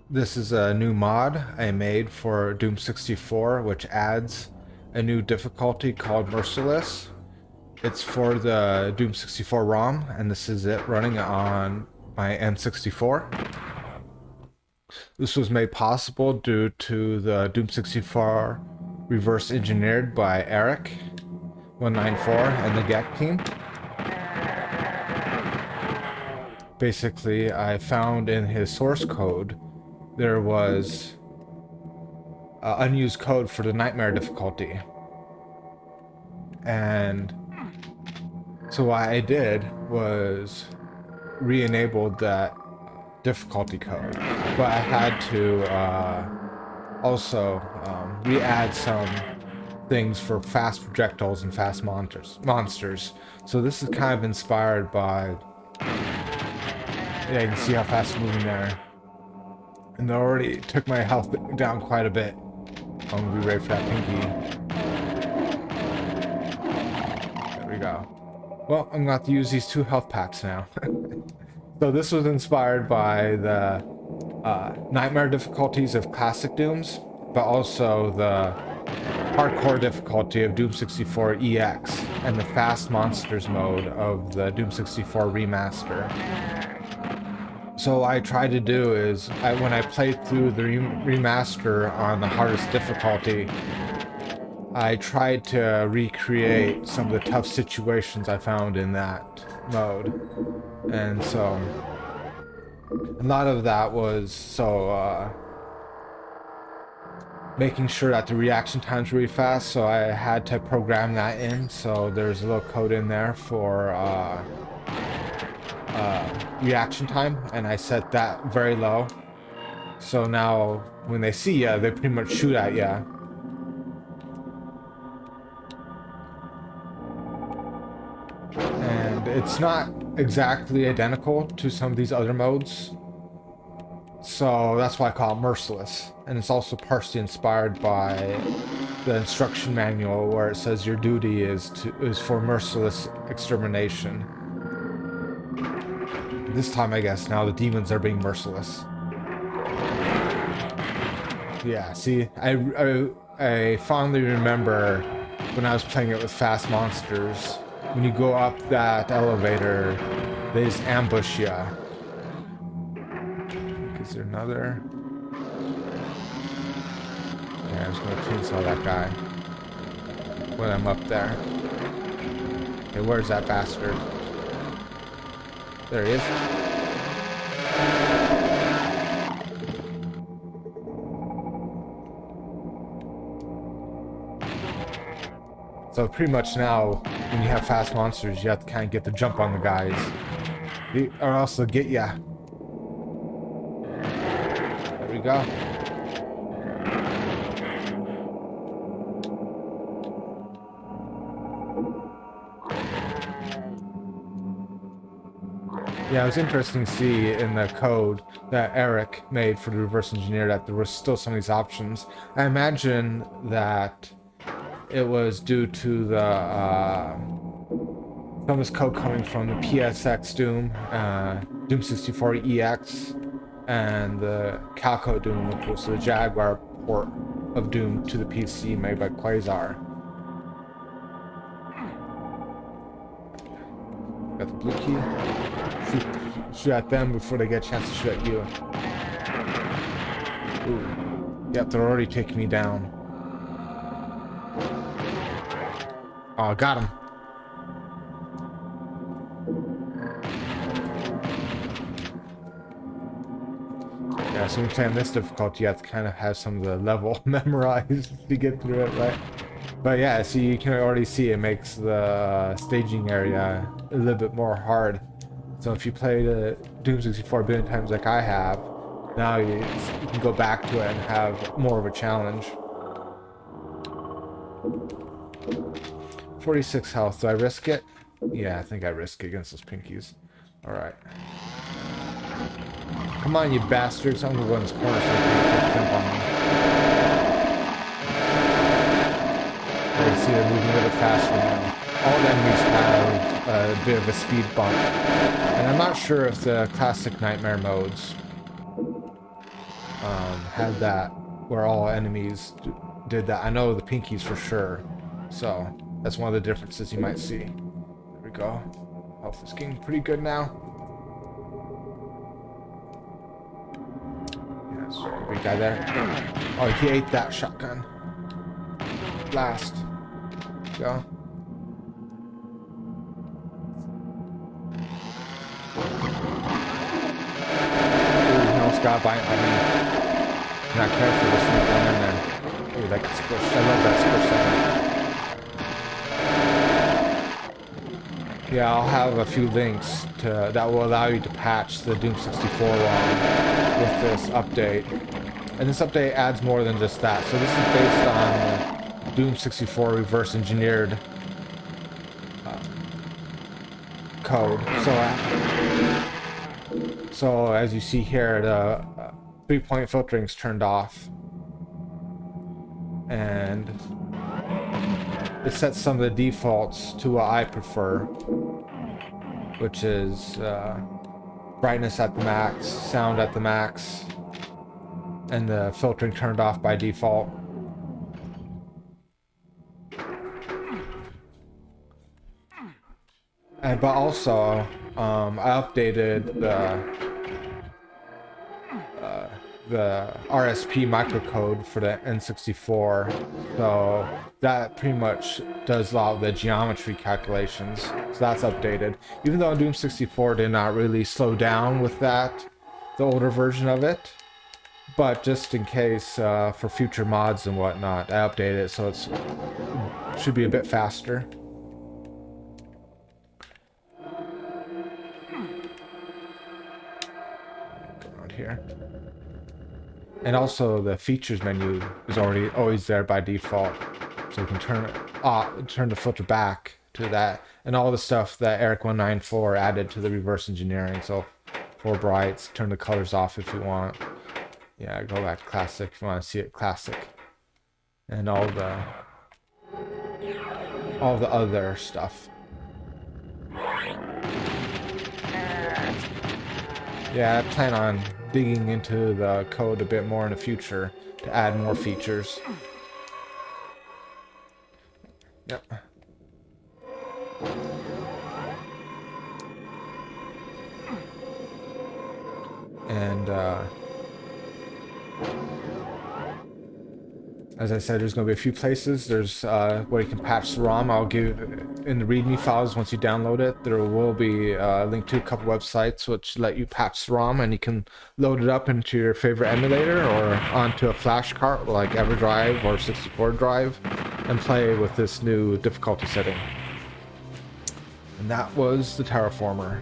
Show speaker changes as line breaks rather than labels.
This is a new mod I made for Doom 64, which adds a new difficulty called Merciless. It's for the Doom 64 ROM, and this is it running on my N64. This was made possible due to the Doom 64 reverse engineered by Eric 194 and the GAC team. Basically, I found in his source code there was unused code for the nightmare difficulty. And so what I did was re-enabled that difficulty code, but I had to also re-add some things for fast projectiles and fast monsters. So this is kind of inspired by, yeah, you can see how fast it's moving there. And they already took my health down quite a bit. I'm gonna be ready for that pinky. There we go. Well, I'm gonna have to use these 2 health packs now. So this was inspired by the nightmare difficulties of classic Dooms, but also the hardcore difficulty of Doom 64 EX and the fast monsters mode of the Doom 64 remaster. So what I tried to do is, when I played through the remaster on the hardest difficulty, I tried to recreate some of the tough situations I found in that mode. And so a lot of that was making sure that the reaction time's really fast, so I had to program that in. So there's a little code in there for reaction time, and I set that very low. So now when they see ya, they pretty much shoot at ya. And it's not exactly identical to some of these other modes, so that's why I call it Merciless. And it's also partially inspired by the instruction manual where it says your duty is for merciless extermination. This time, I guess, now the demons are being merciless. Yeah, see, I fondly remember when I was playing it with fast monsters, when you go up that elevator, they just ambush ya. Is there another? Yeah, I'm just gonna chainsaw that guy when I'm up there. Okay, where's that bastard? There he is. So pretty much now, when you have fast monsters, you have to kind of get the jump on the guys, or else they'll get ya. There we go. Yeah, it was interesting to see in the code that Eric made for the reverse engineer that there was still some of these options. I imagine that it was due to the some of this code coming from the PSX Doom, Doom 64 EX, and the Calco Doom, which was the Jaguar port of Doom to the PC made by Quasar. Got the blue key. Shoot at them before they get a chance to shoot at you. Ooh. Yep, they're already taking me down. Oh, got him. Yeah, so when you're playing this difficulty, you have to kind of have some of the level memorized to get through it, right? But yeah, so you can already see it makes the staging area a little bit more hard. So if you play the Doom 64 a billion times like I have, now you can go back to it and have more of a challenge. 46 health, do I risk it? Yeah, I think I risk it against those pinkies. Alright. Come on, you bastards. I'm gonna go in this corner so you can jump on me. You can see they're moving a little bit faster now. All enemies have a bit of a speed bump. And I'm not sure if the classic Nightmare modes had that where all enemies did that. I know the pinkies for sure, so that's one of the differences you might see. There we go. Health is getting pretty good now. Yeah, there's a big guy there. Oh, he ate that shotgun. Blast. Go. Got by on me. Not careful, just sneak one in there. Ooh, that gets squished. I love that squish sound. Yeah, I'll have a few links to that will allow you to patch the Doom 64 ROM with this update. And this update adds more than just that. So this is based on the Doom 64 reverse engineered code. So as you see here, the 3-point filtering's turned off, and it sets some of the defaults to what I prefer, which is brightness at the max, sound at the max, and the filtering turned off by default. But also, I updated the RSP microcode for the N64, so that pretty much does a lot of the geometry calculations, so that's updated. Even though Doom 64 did not really slow down with that, the older version of it, but just in case for future mods and whatnot, I updated it so it should be a bit faster. Go around here. And also the features menu is always there by default, so you can turn the filter back to that, and all the stuff that Eric194 added to the reverse engineering. So for brights, turn the colors off if you want. Yeah, go back to classic if you want to see it classic, and all the other stuff. Yeah, I plan on digging into the code a bit more in the future to add more features. Yep. And as I said, there's going to be a few places. There's where you can patch the ROM. I'll give in the README files once you download it. There will be a link to a couple websites which let you patch the ROM, and you can load it up into your favorite emulator or onto a flash cart like EverDrive or 64 drive, and play with this new difficulty setting. And that was the Terraformer.